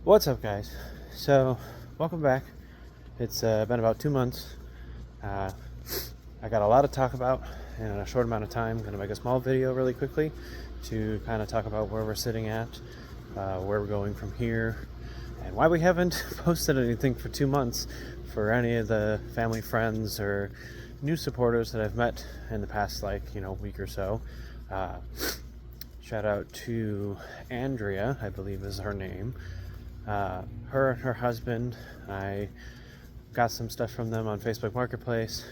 What's up, guys? So, welcome back. It's been about 2 months. Uh, I got a lot to talk about in a short amount of time. I'm going to make a small video really quickly to kind of talk about where we're sitting at, where we're going from here, and why we haven't posted anything for 2 months for any of the family, friends, or new supporters that I've met in the past, week or so. Shout out to Andrea, I believe is her name. Her and her husband, I got some stuff from them on Facebook Marketplace,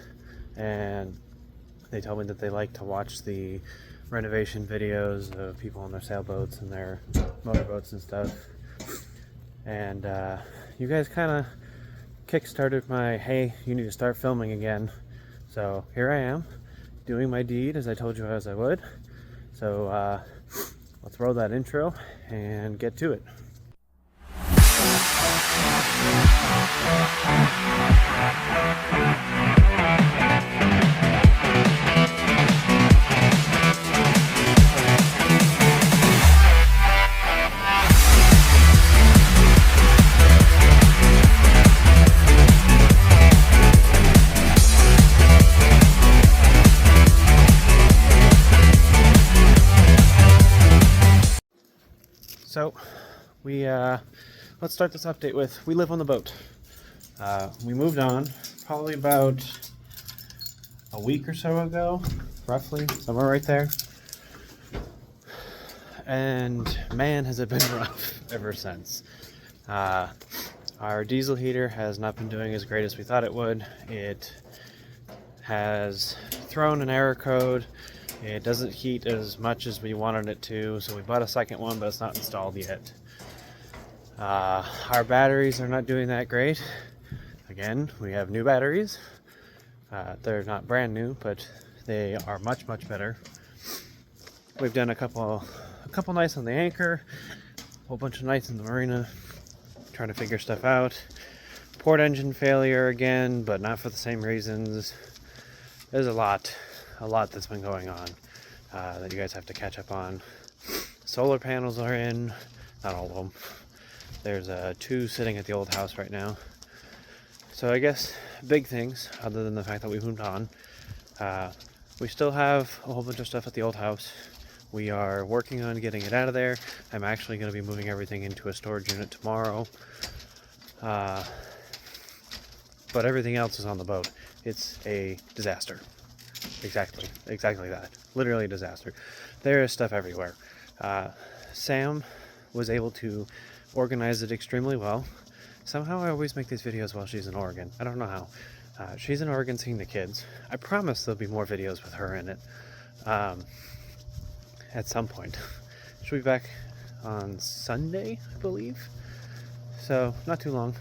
and they told me that they like to watch the renovation videos of people on their sailboats and their motorboats and stuff. And you guys kind of kick-started my, hey, you need to start filming again. So here I am, doing my deed as I told you as I would. So let's roll that intro and get to it. So let's start this update with, we live on the boat. We moved on probably about a week or so ago, roughly, somewhere right there. And man, has it been rough ever since. Our diesel heater has not been doing as great as we thought it would. It has thrown an error code. It doesn't heat as much as we wanted it to, so we bought a second one, but it's not installed yet. Our batteries are not doing that great. Again, we have new batteries. They're not brand new, but they are much, much better. We've done a couple nights on the anchor, a whole bunch of nights in the marina, trying to figure stuff out. Port engine failure again, but not for the same reasons. There's a lot that's been going on that you guys have to catch up on. Solar panels are in, not all of them. There's 2 sitting at the old house right now. So I guess big things, other than the fact that we moved on. We still have a whole bunch of stuff at the old house. We are working on getting it out of there. I'm actually going to be moving everything into a storage unit tomorrow. But everything else is on the boat. It's a disaster. Exactly that. Literally a disaster. There is stuff everywhere. Sam was able to organize it extremely well. Somehow I always make these videos while she's in Oregon. I don't know how. She's in Oregon seeing the kids. I promise there'll be more videos with her in it at some point. She'll be back on Sunday, I believe. So, not too long.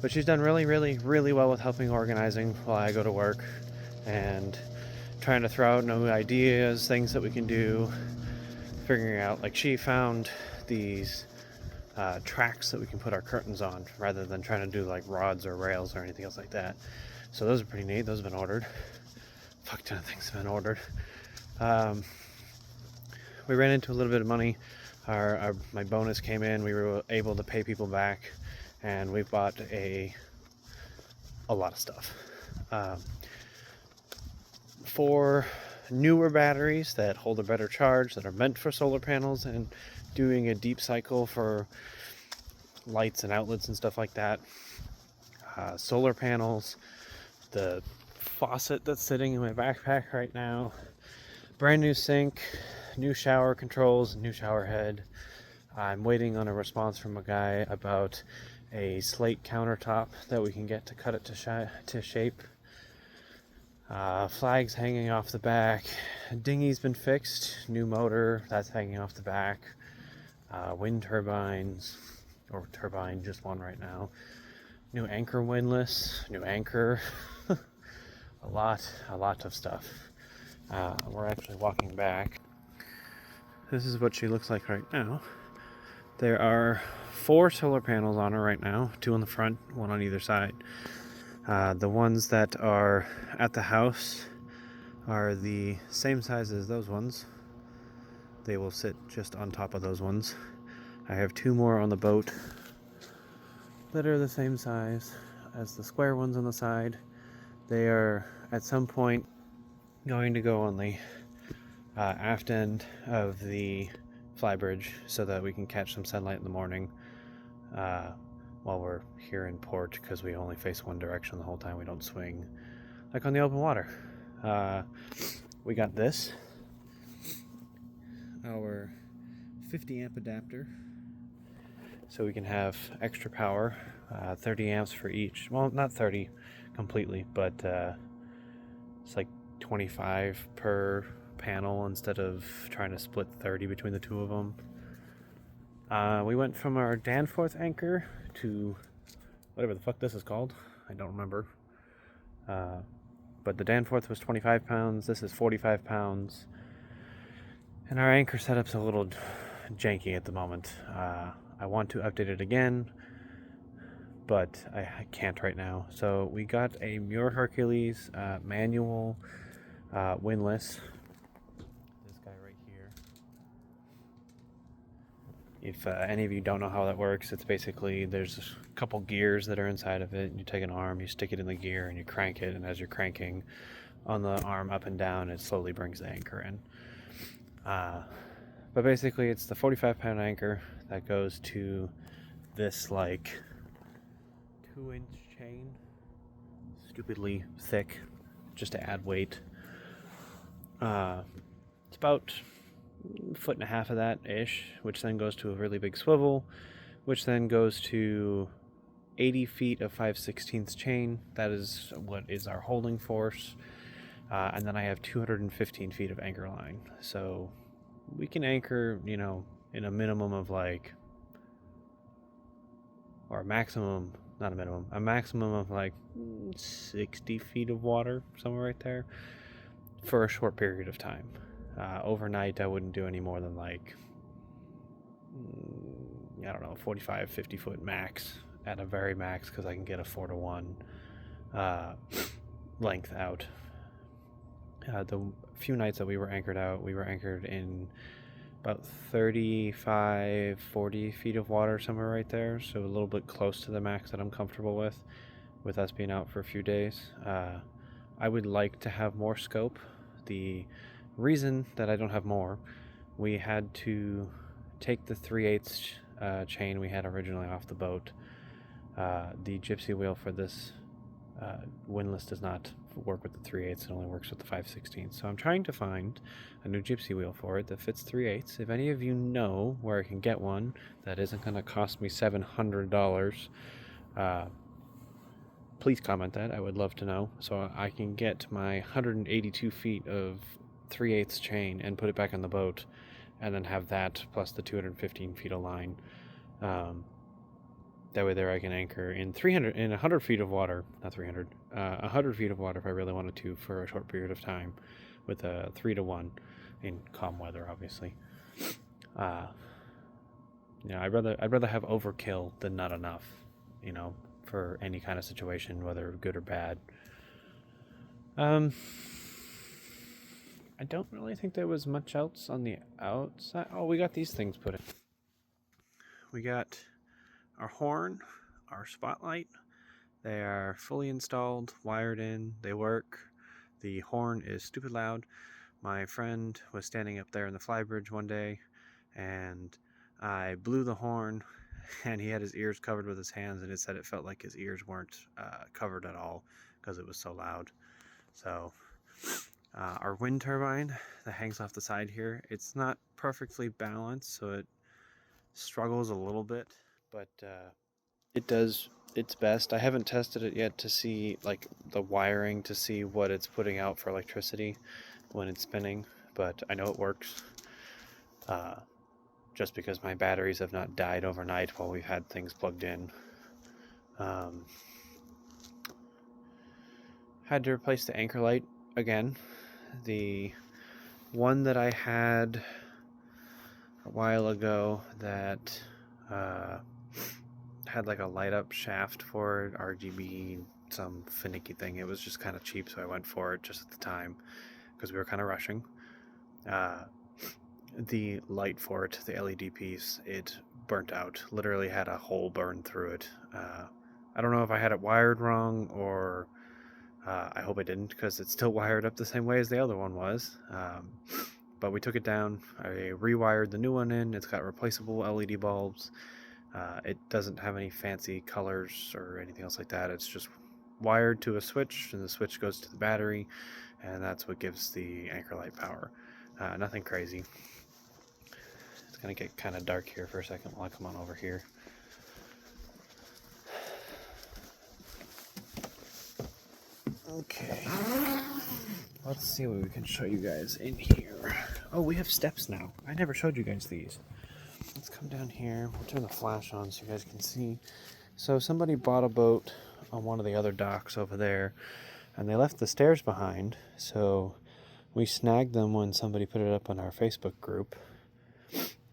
But she's done really, really, really well with helping organizing while I go to work and trying to throw out new ideas, things that we can do, figuring out, like she found these tracks that we can put our curtains on rather than trying to do like rods or rails or anything else like that. So those are pretty neat. Those have been ordered. Fuck ton of things have been ordered. We ran into a little bit of money. My bonus came in. We were able to pay people back, and we bought a lot of stuff. For newer batteries that hold a better charge, that are meant for solar panels, and doing a deep cycle for lights and outlets and stuff like that. Solar panels, the faucet that's sitting in my backpack right now, brand new sink, new shower controls, new shower head. I'm waiting on a response from a guy about a slate countertop that we can get to cut it to shape. Flags hanging off the back. Dinghy's been fixed. New motor, that's hanging off the back. Wind turbines, or turbine, just one right now. New anchor windlass, new anchor. a lot of stuff. We're actually walking back. This is what she looks like right now. There are 4 solar panels on her right now, 2 on the front, 1 on either side. The ones that are at the house are the same size as those ones. They will sit just on top of those ones. I have 2 more on the boat that are the same size as the square ones on the side. They are at some point going to go on the aft end of the flybridge so that we can catch some sunlight in the morning while we're here in port, because we only face one direction the whole time. We don't swing like on the open water. We got this, our 50 amp adapter, so we can have extra power, 30 amps for each. Well, not 30 completely, but it's like 25 per panel instead of trying to split 30 between the two of them. We went from our Danforth anchor to whatever the fuck this is called. I don't remember. But the Danforth was 25 pounds. This is 45 pounds. And our anchor setup's a little janky at the moment. I want to update it again, but I can't right now. So we got a Muir Hercules manual windlass. This guy right here. If any of you don't know how that works, it's basically there's a couple gears that are inside of it. You take an arm, you stick it in the gear, and you crank it. And as you're cranking on the arm up and down, it slowly brings the anchor in. But basically, it's the 45-pound anchor that goes to this like 2-inch chain, stupidly thick, just to add weight. It's about a foot and a half of that ish, which then goes to a really big swivel, which then goes to 80 feet of 5/16 chain. That is what is our holding force. And then I have 215 feet of anchor line. So we can anchor, in a minimum of like, or a maximum, not a minimum, a maximum of like 60 feet of water, somewhere right there, for a short period of time. Overnight, I wouldn't do any more than like, 45, 50 foot max at a very max, because I can get a 4-to-1 length out. The few nights that we were anchored out, we were anchored in about 35, 40 feet of water, somewhere right there. So a little bit close to the max that I'm comfortable with us being out for a few days. I would like to have more scope. The reason that I don't have more, we had to take the 3/8 chain we had originally off the boat. The gypsy wheel for this windlass does not work with the 3/8, it only works with the 5/16. So I'm trying to find a new gypsy wheel for it that fits 3/8. If any of you know where I can get one that isn't going to cost me $700, please comment that. I would love to know, so I can get my 182 feet of 3/8 chain and put it back on the boat, and then have that plus the 215 feet of line. That way there I can anchor in 100 feet of water, not 300, 100 feet of water if I really wanted to for a short period of time, with a 3-to-1 in calm weather, obviously. I'd rather have overkill than not enough, for any kind of situation, whether good or bad. I don't really think there was much else on the outside. Oh, we got these things put in. We got our horn, our spotlight. They are fully installed, wired in, they work. The horn is stupid loud. My friend was standing up there in the flybridge one day, and I blew the horn, and he had his ears covered with his hands, and it said it felt like his ears weren't covered at all because it was so loud. So our wind turbine that hangs off the side here, it's not perfectly balanced, so it struggles a little bit, but it does its best. I haven't tested it yet to see like the wiring to see what it's putting out for electricity when it's spinning, but I know it works. Just because my batteries have not died overnight while we've had things plugged in. Had to replace the anchor light again. The one that I had a while ago that had like a light up shaft for it, RGB, some finicky thing. It was just kind of cheap, so I went for it just at the time because we were kind of rushing. The light for it, the LED piece, it burnt out. Literally had a hole burned through it. I don't know if I had it wired wrong, or I hope I didn't, because it's still wired up the same way as the other one was. But we took it down. I rewired the new one in. It's got replaceable LED bulbs. It doesn't have any fancy colors or anything else like that. It's just wired to a switch, and the switch goes to the battery, and that's what gives the anchor light power. Nothing crazy. It's going to get kind of dark here for a second while I come on over here. Okay, let's see what we can show you guys in here. Oh, we have steps now. I never showed you guys these. Let's come down here. We'll turn the flash on so you guys can see. So somebody bought a boat on one of the other docks over there, and they left the stairs behind, so we snagged them when somebody put it up on our Facebook group.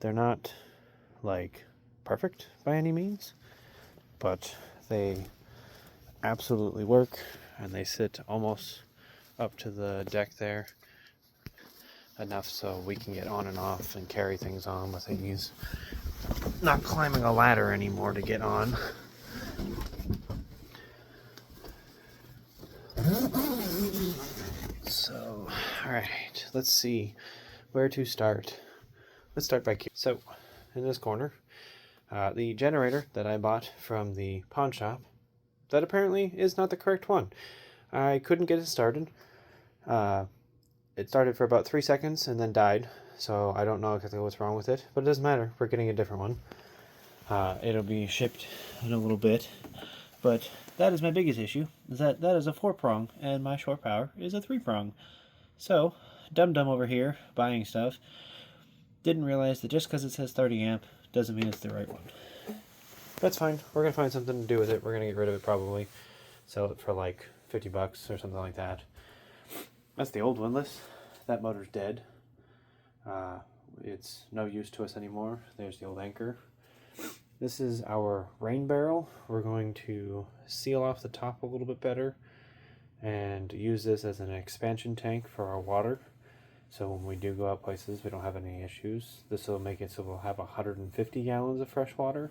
They're not, like, perfect by any means, but they absolutely work, and they sit almost up to the deck there, enough so we can get on and off and carry things on with ease. Not climbing a ladder anymore to get on. So, alright, let's see where to start. Let's start back here. So, in this corner, the generator that I bought from the pawn shop, that apparently is not the correct one. I couldn't get it started. It started for about 3 seconds and then died, so I don't know exactly what's wrong with it, but it doesn't matter. We're getting a different one. It'll be shipped in a little bit, but that is my biggest issue, is that is a 4-prong, and my shore power is a 3-prong. So, dum-dum over here, buying stuff, didn't realize that just because it says 30 amp doesn't mean it's the right one. That's fine. We're going to find something to do with it. We're going to get rid of it probably. Sell it for like $50 or something like that. That's the old windlass. That motor's dead. It's no use to us anymore. There's the old anchor. This is our rain barrel. We're going to seal off the top a little bit better and use this as an expansion tank for our water. So when we do go out places, we don't have any issues. This will make it so we'll have 150 gallons of fresh water,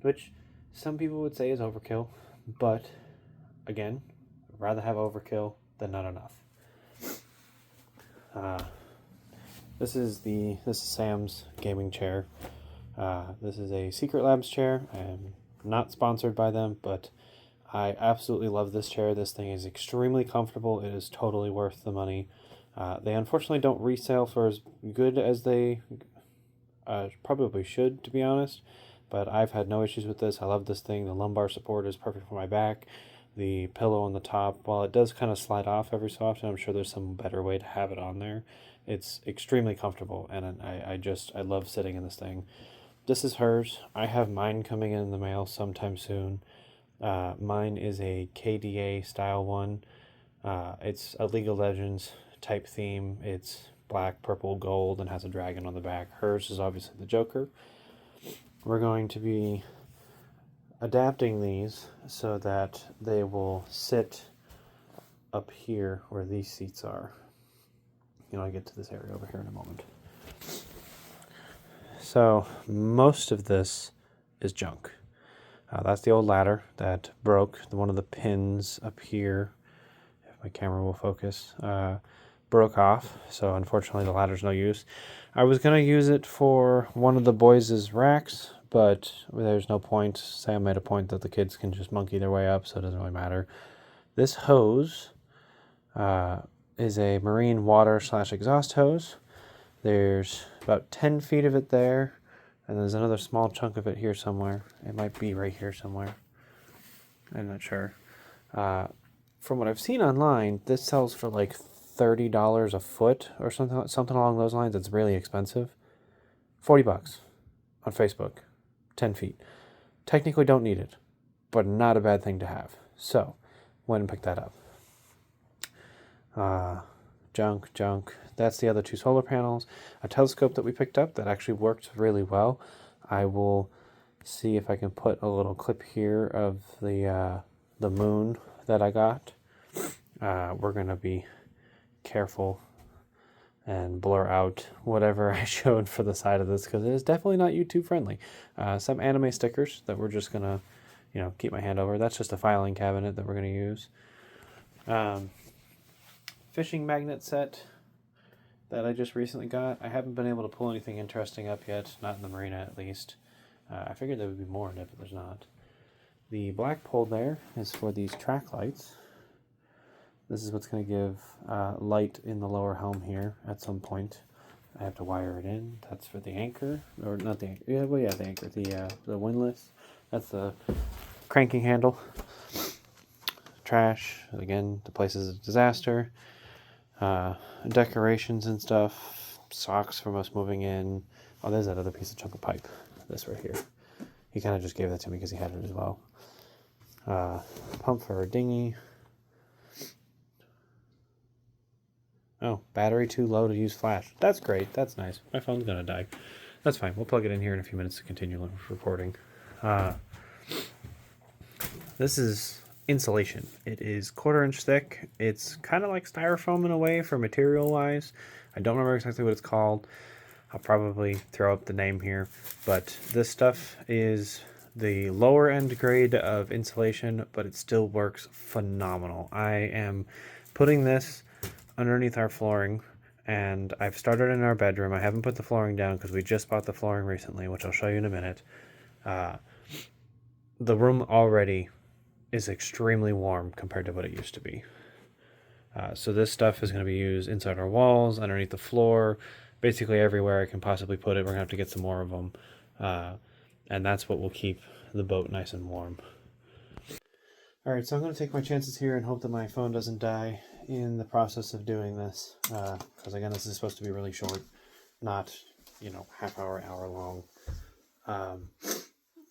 which some people would say is overkill, but again, I'd rather have overkill than not enough. This is Sam's gaming chair. This is a Secret Labs chair. I'm not sponsored by them, but I absolutely love this chair. This thing is extremely comfortable. It is totally worth the money. They unfortunately don't resell for as good as they probably should, to be honest. But I've had no issues with this. I love this thing. The lumbar support is perfect for my back. The pillow on the top, while it does kind of slide off every so often, I'm sure there's some better way to have it on there. It's extremely comfortable, and I love sitting in this thing. This is hers. I have mine coming in the mail sometime soon. Mine is a KDA style one. It's a League of Legends type theme. It's black, purple, gold, and has a dragon on the back. Hers is obviously the Joker. We're going to be adapting these so that they will sit up here where these seats are. I'll get to this area over here in a moment. So most of this is junk. That's the old ladder that broke. One of the pins up here, if my camera will focus, broke off. So unfortunately the ladder's no use. I was going to use it for one of the boys' racks, but there's no point. Sam made a point that the kids can just monkey their way up, so it doesn't really matter. This hose is a marine water / exhaust hose. There's about 10 feet of it there, and there's another small chunk of it here somewhere. It might be right here somewhere. I'm not sure. From what I've seen online, this sells for like $30 a foot or something along those lines. It's really expensive. $40 on Facebook. 10 feet. Technically don't need it, but not a bad thing to have. So, went and picked that up. Junk. That's the other 2 solar panels. A telescope that we picked up that actually worked really well. I will see if I can put a little clip here of the moon that I got. We're going to be careful and blur out whatever I showed for the side of this because it is definitely not YouTube friendly. Some anime stickers that we're just gonna, keep my hand over. That's just a filing cabinet that we're gonna use. Fishing magnet set that I just recently got. I haven't been able to pull anything interesting up yet, not in the marina at least. I figured there would be more in it, but there's not. The black pole there is for these track lights. This is what's going to give light in the lower helm here at some point. I have to wire it in. That's for the anchor, or not the anchor. Yeah, well, yeah, the anchor. The windlass. That's the cranking handle. Trash. Again, the place is a disaster. Decorations and stuff. Socks from us moving in. Oh, there's that other piece of chunk of pipe. This right here. He kind of just gave that to me because he had it as well. Pump for a dinghy. Oh, battery too low to use flash. That's great. That's nice. My phone's gonna die. That's fine. We'll plug it in here in a few minutes to continue recording. This is insulation. It is 1/4 inch thick. It's kind of like styrofoam in a way for material wise. I don't remember exactly what it's called. I'll probably throw up the name here, but this stuff is the lower end grade of insulation, but it still works phenomenal. I am putting this underneath our flooring, and I've started in our bedroom. I haven't put the flooring down because we just bought the flooring recently, which I'll show you in a minute. The room already is extremely warm compared to what it used to be. So this stuff is going to be used inside our walls, underneath the floor, basically everywhere I can possibly put it. We're going to have to get some more of them. And that's what will keep the boat nice and warm. Alright, so I'm going to take my chances here and hope that my phone doesn't die in the process of doing this. Because again, this is supposed to be really short, not, half hour, hour long.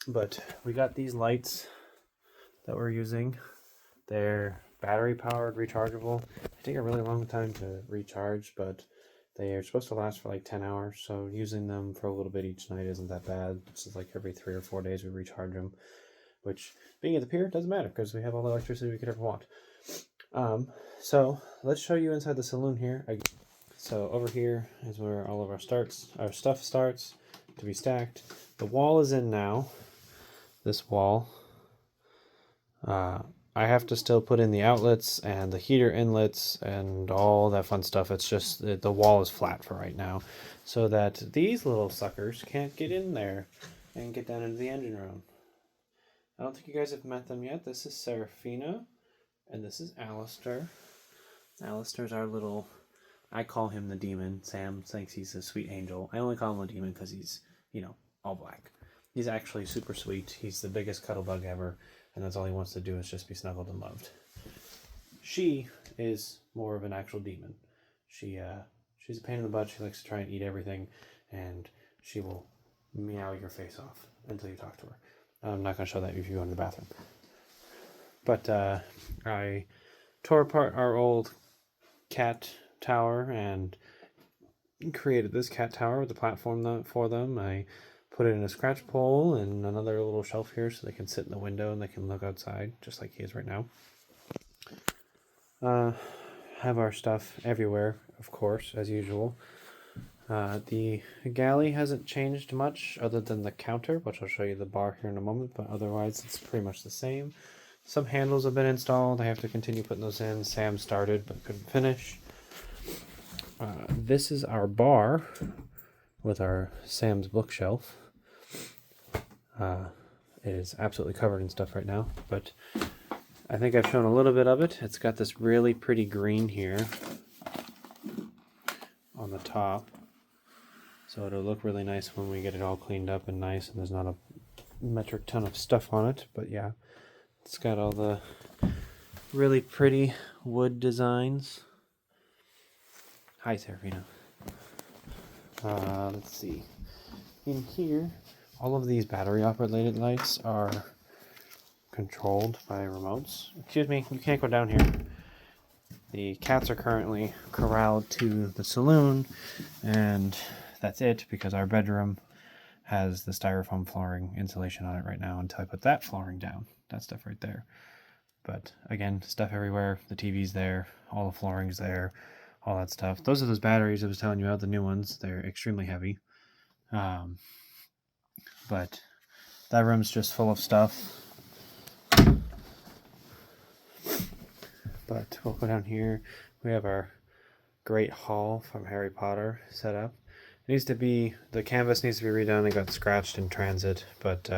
But we got these lights that we're using. They're battery powered, rechargeable. They take a really long time to recharge, but they are supposed to last for like 10 hours. So using them for a little bit each night isn't that bad. This is like every 3 or 4 days we recharge them, which being at the pier doesn't matter because we have all the electricity we could ever want. So let's show you inside the saloon here. So over here is where all of our stuff starts to be stacked. The wall is in now. This wall. I have to still put in the outlets and the heater inlets and all that fun stuff. It's just the wall is flat for right now, so that these little suckers can't get in there and get down into the engine room. I don't think you guys have met them yet. This is Serafina, and this is Alistair. Alistair's our little, I call him the demon. Sam thinks he's a sweet angel. I only call him a demon because he's, all black. He's actually super sweet. He's the biggest cuddle bug ever, and that's all he wants to do is just be snuggled and loved. She is more of an actual demon. She's a pain in the butt. She likes to try and eat everything, and she will meow your face off until you talk to her. I'm not going to show that if you go in the bathroom. But I tore apart our old cat tower and created this cat tower with the platform for them. I put it in a scratch pole and another little shelf here so they can sit in the window and they can look outside just like he is right now. Have our stuff everywhere, of course, as usual. The galley hasn't changed much other than the counter, which I'll show you the bar here in a moment, but otherwise it's pretty much the same. Some handles have been installed. I have to continue putting those in. Sam started but couldn't finish. This is our bar with our Sam's bookshelf. It is absolutely covered in stuff right now, but I think I've shown a little bit of it. It's got this really pretty green here on the top, so it'll look really nice when we get it all cleaned up and nice, and there's not a metric ton of stuff on it. But yeah, it's got all the really pretty wood designs. Hi, Serafina. Let's see. In here, all of these battery operated lights are controlled by remotes. Excuse me, you can't go down here. The cats are currently corralled to the saloon, and that's it because our bedroom has the styrofoam flooring insulation on it right now until I put that flooring down. That stuff right there. But again, stuff everywhere. The TV's there, all the flooring's there. all that stuff. Those are those batteries I was telling you about, the new ones. They're extremely heavy. But that room's just full of stuff. But we'll go down here. We have our Great Hall from Harry Potter set up. It needs to be, the canvas needs to be redone. It got scratched in transit, but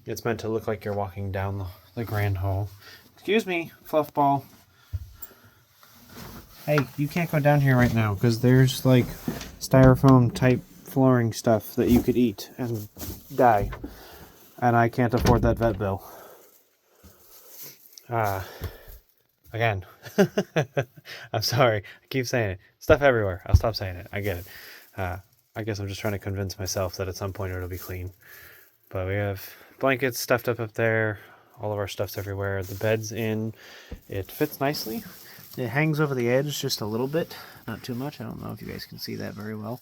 it's meant to look like you're walking down the Grand Hall. Excuse me, fluff ball. Hey, you can't go down here right now because there's like styrofoam type flooring stuff that you could eat and die. And I can't afford that vet bill. Again. I'm sorry. I keep saying it. Stuff everywhere. I'll stop saying it. I get it. I guess I'm just trying to convince myself that at some point it'll be clean. But we have blankets stuffed up there. All of our stuff's everywhere. The bed's in. It fits nicely. It hangs over the edge just a little bit. Not too much. I don't know if you guys can see that very well.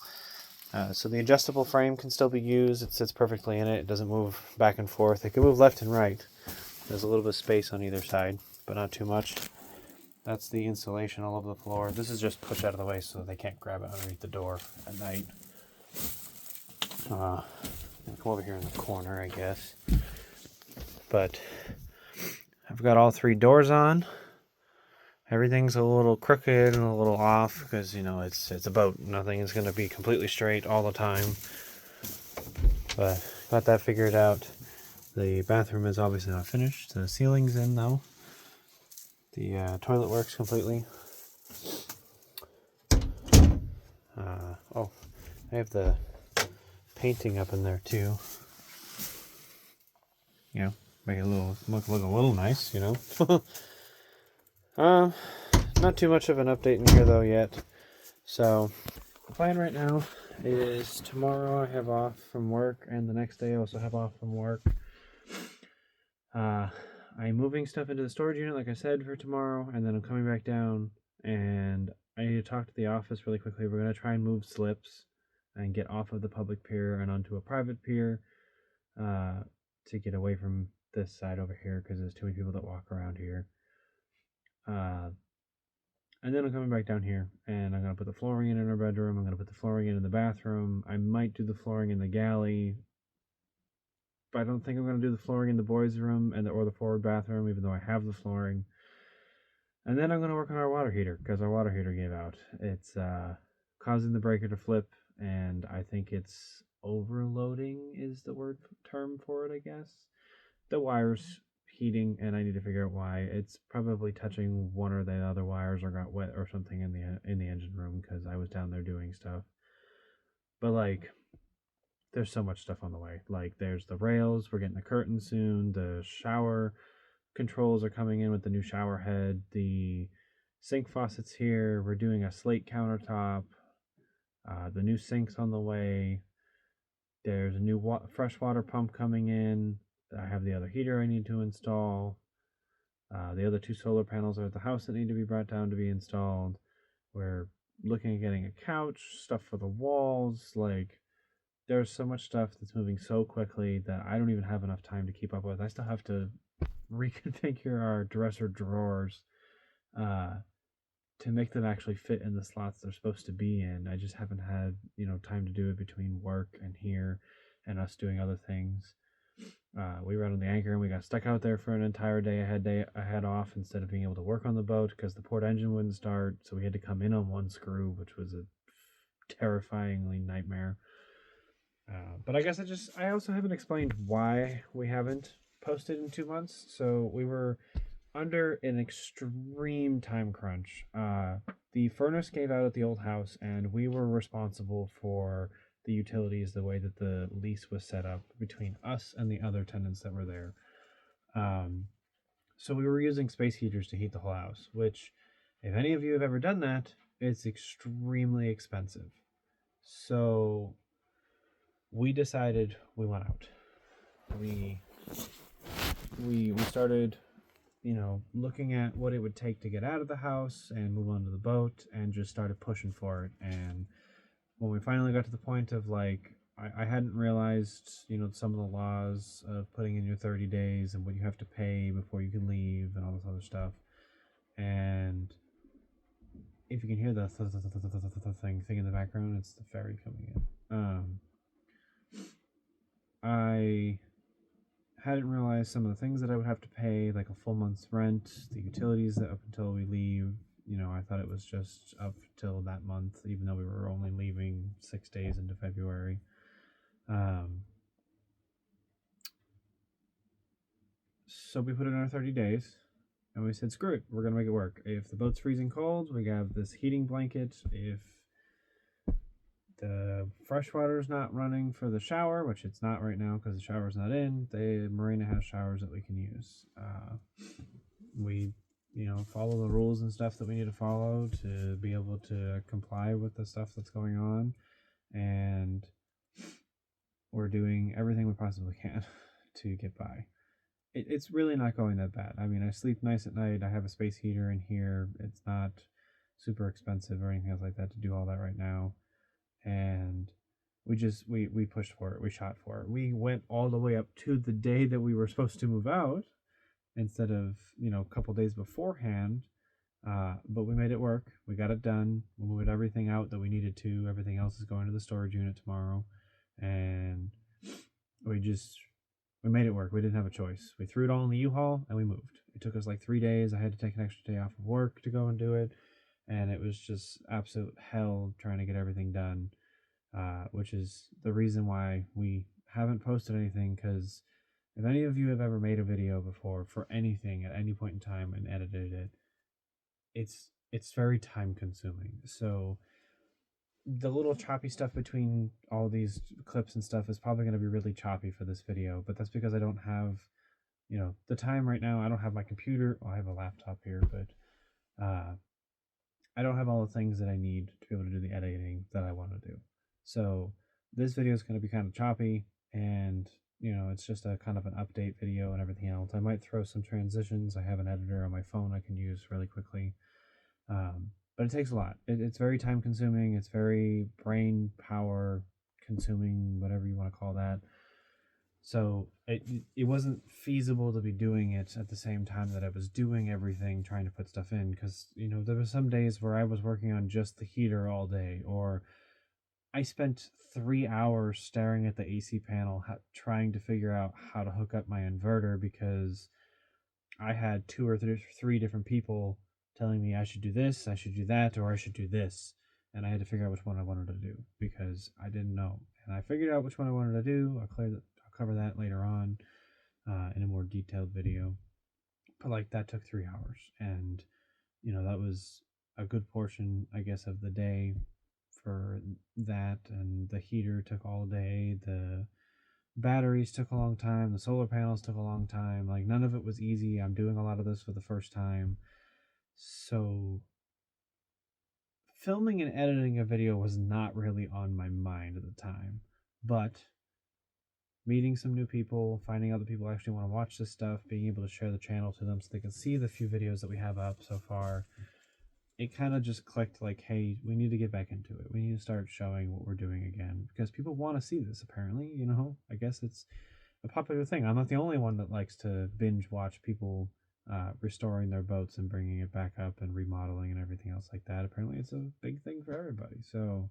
So the adjustable frame can still be used. It sits perfectly in it. It doesn't move back and forth. It can move left and right. There's a little bit of space on either side, but not too much. That's the insulation all over the floor. This is just pushed out of the way so they can't grab it underneath the door at night. I'm gonna come over here in the corner, I guess. But I've got all 3 doors on. Everything's a little crooked and a little off because, you know, it's a boat. Nothing is going to be completely straight all the time. But got that figured out. The bathroom is obviously not finished. The ceiling's in, though. The toilet works completely. I have the painting up in there, too. You know, make it look a little nice, you know. Not too much of an update in here though yet. So the plan right now is tomorrow I have off from work, and the next day I also have off from work. I'm moving stuff into the storage unit, like I said, for tomorrow, and then I'm coming back down, and I need to talk to the office really quickly. We're going to try and move slips and get off of the public pier and onto a private pier to get away from this side over here because there's too many people that walk around here. And then I'm coming back down here, and I'm going to put the flooring in our bedroom. I'm going to put the flooring in the bathroom. I might do the flooring in the galley, but I don't think I'm going to do the flooring in the boys' room or the forward bathroom, even though I have the flooring. And then I'm going to work on our water heater, because our water heater gave out. It's causing the breaker to flip, and I think it's overloading is the term for it, I guess. The wire's heating, and I need to figure out why. It's probably touching one or the other wires or got wet or something in the engine room because I was down there doing stuff. But like, there's so much stuff on the way. Like, there's the rails. We're getting a curtain soon. The shower controls are coming in with the new shower head. The sink faucet's here. We're doing a slate countertop. The new sink's on the way. There's a new freshwater pump coming in. I have the other heater I need to install. The other 2 solar panels are at the house that need to be brought down to be installed. We're looking at getting a couch, stuff for the walls. Like, there's so much stuff that's moving so quickly that I don't even have enough time to keep up with. I still have to reconfigure our dresser drawers to make them actually fit in the slots they're supposed to be in. I just haven't had, time to do it between work and here and us doing other things. We were out on the anchor and we got stuck out there for an entire day. I had off instead of being able to work on the boat because the port engine wouldn't start. So we had to come in on one screw, which was a terrifyingly nightmare. But I guess I also haven't explained why we haven't posted in 2 months. So we were under an extreme time crunch. The furnace gave out at the old house, and we were responsible for the utilities the way that the lease was set up between us and the other tenants that were there. So we were using space heaters to heat the whole house, which, if any of you have ever done that, it's extremely expensive. So we decided we went out. We started, looking at what it would take to get out of the house and move onto the boat, and just started pushing for it. And when we finally got to the point of I hadn't realized, some of the laws of putting in your 30 days and what you have to pay before you can leave and all this other stuff. And if you can hear the thing in the background, it's the ferry coming in. I hadn't realized some of the things that I would have to pay, like a full month's rent, the utilities that up until we leave. You know, I thought it was just up till that month, even though we were only leaving 6 days into February. So we put in our 30 days, and we said, screw it, we're going to make it work. If the boat's freezing cold, we have this heating blanket. If the fresh water's not running for the shower, which it's not right now because the shower's not in, the marina has showers that we can use. We, follow the rules and stuff that we need to follow to be able to comply with the stuff that's going on, and we're doing everything we possibly can to get by. It's really not going that bad. I mean, I sleep nice at night. I have a space heater in here. It's not super expensive or anything else like that to do all that right now. And we pushed for it. We shot for it. We went all the way up to the day that we were supposed to move out instead of, a couple days beforehand. But we made it work. We got it done. We moved everything out that we needed to. Everything else is going to the storage unit tomorrow. And we made it work. We didn't have a choice. We threw it all in the U-Haul and we moved. It took us like 3 days. I had to take an extra day off of work to go and do it. And it was just absolute hell trying to get everything done, which is the reason why we haven't posted anything. Because if any of you have ever made a video before for anything at any point in time and edited it, it's very time consuming. So the little choppy stuff between all these clips and stuff is probably going to be really choppy for this video, but that's because I don't have, the time right now. I don't have my computer. Well, I have a laptop here, but I don't have all the things that I need to be able to do the editing that I want to do. So this video is going to be kind of choppy, and it's just a kind of an update video and everything else. I might throw some transitions. I have an editor on my phone I can use really quickly. But it takes a lot. It's very time consuming. It's very brain power consuming, whatever you want to call that. So it wasn't feasible to be doing it at the same time that I was doing everything, trying to put stuff in. Because, there were some days where I was working on just the heater all day, or I spent 3 hours staring at the AC panel, trying to figure out how to hook up my inverter, because I had 2 or 3 different people telling me I should do this, I should do that, or I should do this. And I had to figure out which one I wanted to do because I didn't know. And I figured out which one I wanted to do. I'll cover that later on in a more detailed video. But that took 3 hours. And, that was a good portion, I guess, of the day for that. And the heater took all day. The batteries took a long time. The solar panels took a long time. None of it was easy. I'm doing a lot of this for the first time. So filming and editing a video was not really on my mind at the time, but meeting some new people, finding out that people actually want to watch this stuff, being able to share the channel to them so they can see the few videos that we have up so far, it kind of just clicked hey, we need to get back into it. We need to start showing what we're doing again because people want to see this, apparently. I guess it's a popular thing. I'm not the only one that likes to binge watch people restoring their boats and bringing it back up and remodeling and everything else like that. Apparently it's a big thing for everybody. So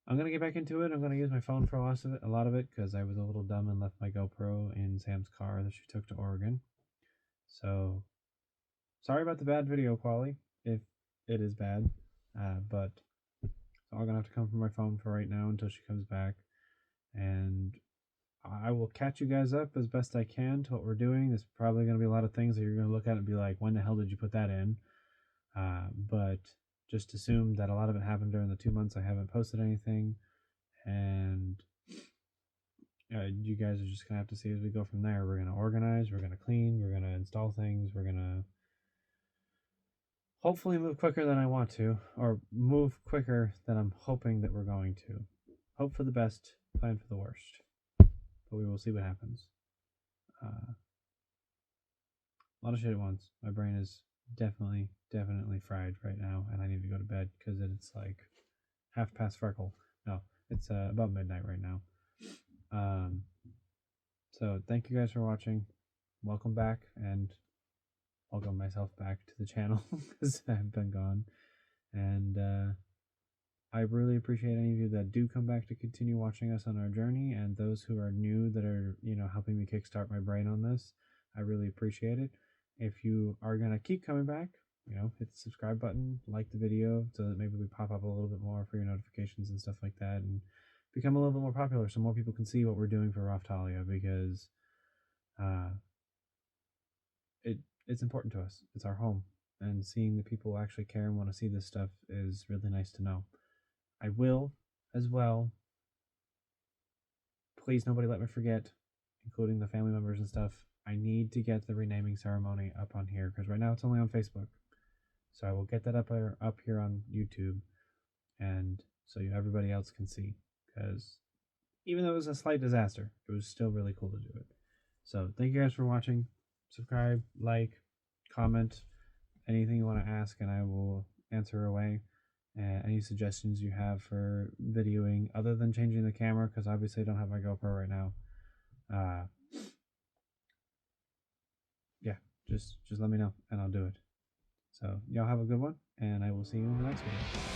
I'm going to get back into it. I'm going to use my phone for a lot of it because I was a little dumb and left my GoPro in Sam's car that she took to Oregon. So sorry about the bad video quality, if it is bad, but it's all going to have to come from my phone for right now until she comes back. And I will catch you guys up as best I can to what we're doing. There's probably going to be a lot of things that you're going to look at and be like, when the hell did you put that in? But just assume that a lot of it happened during the 2 months I haven't posted anything. And you guys are just going to have to see as we go from there. We're going to organize, we're going to clean, we're going to install things, we're going to hopefully move quicker than I want to, or move quicker than I'm hoping that we're going to. Hope for the best, plan for the worst. But we will see what happens. A lot of shit at once. My brain is definitely fried right now, and I need to go to bed because it's 1:30 Freckle. No, it's about midnight right now. So thank you guys for watching. Welcome back, and welcome myself back to the channel because I've been gone. And I really appreciate any of you that do come back to continue watching us on our journey, and those who are new that are, helping me kickstart my brain on this. I really appreciate it. If you are going to keep coming back, hit the subscribe button, like the video so that maybe we pop up a little bit more for your notifications and stuff like that, and become a little bit more popular so more people can see what we're doing for Raftalia, because it's important to us. It's our home, and seeing that people actually care and want to see this stuff is really nice to know. I will, as well, please nobody let me forget, including the family members and stuff, I need to get the renaming ceremony up on here, because right now it's only on Facebook. So I will get that up here on YouTube, and so everybody else can see, because even though it was a slight disaster, it was still really cool to do it. So thank you guys for watching. Subscribe, like, comment, anything you want to ask, and I will answer away. Any suggestions you have for videoing other than changing the camera, because obviously I don't have my GoPro right now. Yeah, just let me know and I'll do it. So y'all have a good one, and I will see you in the next video.